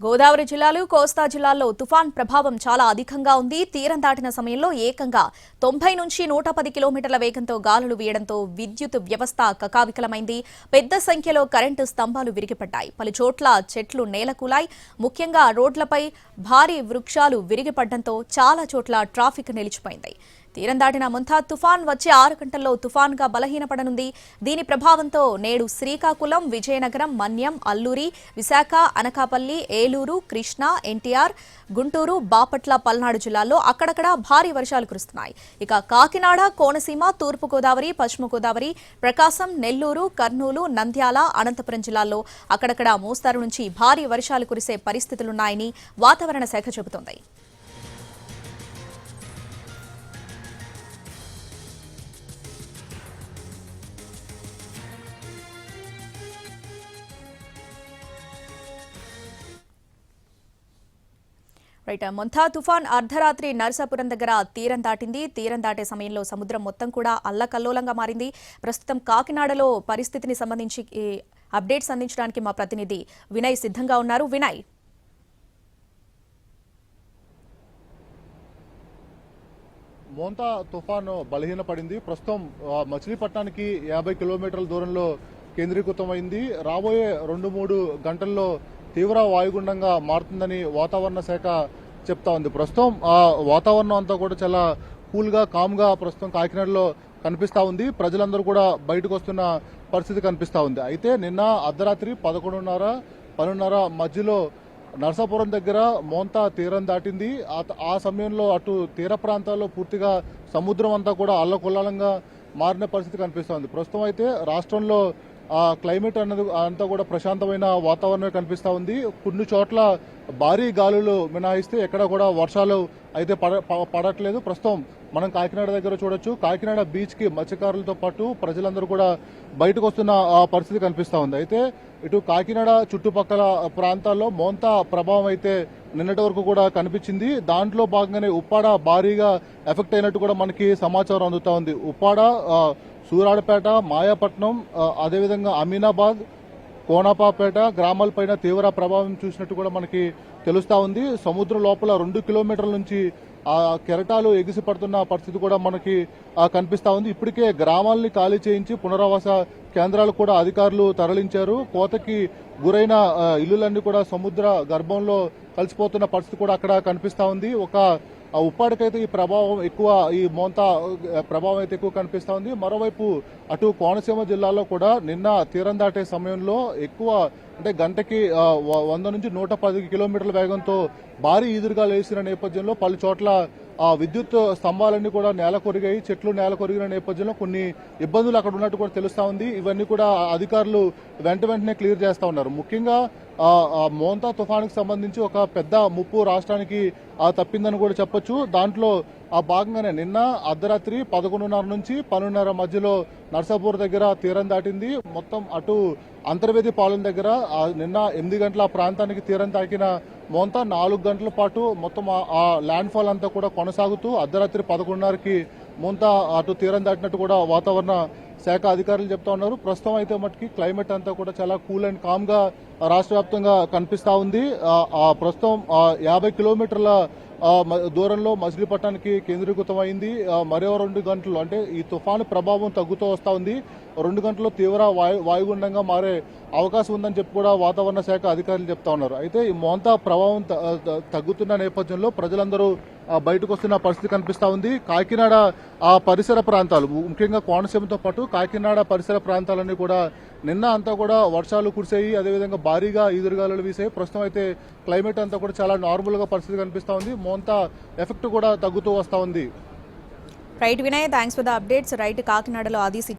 గోదావరి జిల్లాలు కోస్తా జిల్లాల్లో తుఫాన్ ప్రభావం చాలా అధికంగా ఉంది. తీరం దాటిన సమయంలో ఏకంగా 90 నుంచి 110 కిలోమీటర్ల వేగంతో గాలులు వీయడంతో విద్యుత్ వ్యవస్థ కకావికలమైంది. పెద్ద సంఖ్యలో కరెంటు స్తంభాలు విరిగిపడ్డాయి. పలు చోట్ల చెట్లు నేలకూలాయి. ముఖ్యంగా రోడ్లపై భారీ వృక్షాలు విరిగిపడడంతో చాలా చోట్ల ట్రాఫిక్ నిలిచిపోయింది. తీరం దాటిన ముంతా తుఫాన్ వచ్చే 6 గంటల్లో తుఫాన్గా బలహీనపడనుంది. దీని ప్రభావంతో నేడు శ్రీకాకుళం, విజయనగరం, మన్యం, అల్లూరి, విశాఖ, అనకాపల్లి, ఏలూరు, కృష్ణా, ఎన్టీఆర్, గుంటూరు, బాపట్ల, పల్నాడు జిల్లాల్లో అక్కడక్కడ భారీ వర్షాలు కురుస్తున్నాయి. ఇక కాకినాడ, కోనసీమ, తూర్పు గోదావరి, పశ్చిమ గోదావరి, ప్రకాశం, నెల్లూరు, కర్నూలు, నంద్యాల, అనంతపురం జిల్లాల్లో అక్కడక్కడ మోస్తారు నుంచి భారీ వర్షాలు కురిసే పరిస్థితులున్నాయని వాతావరణ శాఖ చెబుతోంది. మొంతా తుఫాన్ అర్ధరాత్రి నర్సాపురం దగ్గర తీరం దాటింది. తీరం దాటే సమయంలో సముద్రం మొత్తం కూడా అల్లకల్లోలంగా మారింది. ప్రస్తుతం కాకినాడలో పరిస్థితిని సంబంధించి అప్డేట్స్ అందించడానికి మా ప్రతినిధి వినయ్ సిద్ధంగా ఉన్నారు. వినయ్, మోంతా తుఫాను బలహీనపడింది. ప్రస్తుతం మచిలీపట్నానికి 50 కిలోమీటర్ల దూరంలో కేంద్రీకృతమైంది. రాబోయే 2-3 గంటల్లో తీవ్ర వాయుగుండంగా మారుతుందని వాతావరణ శాఖ చెప్తా ఉంది. ప్రస్తుతం వాతావరణం అంతా కూడా చాలా కూల్ గా, కామ్ గా ప్రస్తుతం కాకినాడలో కనిపిస్తా ఉంది. ప్రజలందరూ కూడా బయటకు వస్తున్న పరిస్థితి కనిపిస్తా ఉంది. అయితే నిన్న అర్ధరాత్రి 11:30 మధ్యలో నర్సాపురం దగ్గర మోంతా తీరం దాటింది. ఆ సమయంలో అటు తీర ప్రాంతాల్లో పూర్తిగా సముద్రం అంతా కూడా అల్లకొల్లాలంగా మారిన పరిస్థితి కనిపిస్తోంది. ప్రస్తుతం అయితే రాష్ట్రంలో క్లైమేట్ అన్నది అంతా కూడా ప్రశాంతమైన వాతావరణం కనిపిస్తా ఉంది. కొన్ని చోట్ల భారీ గాలులు మినహాయిస్తే ఎక్కడ కూడా వర్షాలు అయితే పడట్లేదు. ప్రస్తుతం మనం కాకినాడ దగ్గర చూడొచ్చు. కాకినాడ బీచ్ కి మత్స్యకారులతో పాటు ప్రజలందరూ కూడా బయటకు వస్తున్న పరిస్థితి కనిపిస్తా ఉంది. అయితే ఇటు కాకినాడ చుట్టుపక్కల ప్రాంతాల్లో మోంతా ప్రభావం అయితే నిన్నటి వరకు కూడా కనిపించింది. దాంట్లో భాగంగానే ఉప్పాడ భారీగా ఎఫెక్ట్ అయినట్టు కూడా మనకి సమాచారం అందుతా ఉంది. ఉప్పాడ, సూరాడపేట, మాయాపట్నం, అదేవిధంగా అమీనాబాద్, కోనపాపేట గ్రామాలపైన తీవ్ర ప్రభావం చూసినట్టు కూడా మనకి తెలుస్తా ఉంది. సముద్రం లోపల 2 కిలోమీటర్ల నుంచి కెరటాలు ఎగిసి పడుతున్న పరిస్థితి కూడా మనకి కనిపిస్తా ఉంది. ఇప్పటికే గ్రామాలని ఖాళీ చేయించి పునరావాస కేంద్రాలు కూడా అధికారులు తరలించారు. కోతకి గురైన ఇల్లులన్నీ కూడా సముద్ర గర్భంలో కలిసిపోతున్న పరిస్థితి కూడా అక్కడ కనిపిస్తా ఉంది. ఉప్పాడికైతే ఈ ప్రభావం ఎక్కువ, ఈ మోంతా ప్రభావం అయితే ఎక్కువ కనిపిస్తా ఉంది. మరోవైపు అటు కోనసీమ జిల్లాలో కూడా నిన్న తీరం దాటే సమయంలో ఎక్కువ, అంటే గంటకి 100 నుంచి 110 కిలోమీటర్ల వేగంతో భారీ ఈదురుగాలు వేసిన నేపథ్యంలో పలు చోట్ల విద్యుత్ స్తంభాలన్నీ కూడా నేల కొరిగాయి. చెట్లు నేల కొరిగిన నేపథ్యంలో కొన్ని ఇబ్బందులు అక్కడ ఉన్నట్టు కూడా తెలుస్తా ఉంది. ఇవన్నీ కూడా అధికారులు వెంటనే క్లియర్ చేస్తా ఉన్నారు. ముఖ్యంగా మోంతా తుఫానుకు సంబంధించి ఒక పెద్ద ముప్పు రాష్ట్రానికి తప్పిందని కూడా చెప్పొచ్చు. దాంట్లో భాగంగానే నిన్న అర్ధరాత్రి 11:30 నుంచి 12:30 మధ్యలో నర్సాపూర్ దగ్గర తీరం దాటింది. మొత్తం అటు అంతర్వేది పాలెం దగ్గర నిన్న 8 గంటల ప్రాంతానికి తీరం తాకిన మోంతా 4 గంటల పాటు మొత్తం ఆ ల్యాండ్ ఫాల్ అంతా కూడా కొనసాగుతూ అర్ధరాత్రి 11:30కి మోంతా అటు తీరం దాటినట్టు కూడా వాతావరణ శాఖ అధికారులు చెప్తా ఉన్నారు. ప్రస్తుతం అయితే మటుకి క్లైమేట్ అంతా కూడా చాలా కూల్ అండ్ కామ్ గా రాష్ట్ర వ్యాప్తంగా కనిపిస్తా ఉంది. ప్రస్తుతం 50 కిలోమీటర్ల దూరంలో మచిలీపట్నానికి కేంద్రీకృతమైంది. మరో 2 గంటలు, అంటే ఈ తుఫాను ప్రభావం తగ్గుతూ వస్తా ఉంది. 2 గంటల్లో తీవ్ర వాయుగుండంగా మారే అవకాశం ఉందని చెప్పి కూడా వాతావరణ శాఖ అధికారులు చెప్తా ఉన్నారు. అయితే ఈ మోంతా ప్రభావం తగ్గుతున్న నేపథ్యంలో ప్రజలందరూ బయటకు వస్తున్న పరిస్థితి కనిపిస్తా ఉంది. కాకినాడ పరిసర ప్రాంతాలు, ముఖ్యంగా కోనసీమతో పాటు కాకినాడ పరిసర ప్రాంతాలన్నీ కూడా నిన్న అంతా కూడా వర్షాలు కురిసాయి. అదేవిధంగా భారీగా ఈదురుగాలులు వీసాయి. ప్రస్తుతం అయితే క్లైమేట్ అంతా కూడా చాలా నార్మల్ గా పరిస్థితి కనిపిస్తా ఉంది. మోంతా ఎఫెక్ట్ కూడా తగ్గుతూ వస్తా ఉంది. Right Vinay, thanks for the updates. Right, కాకినాడలో ఆది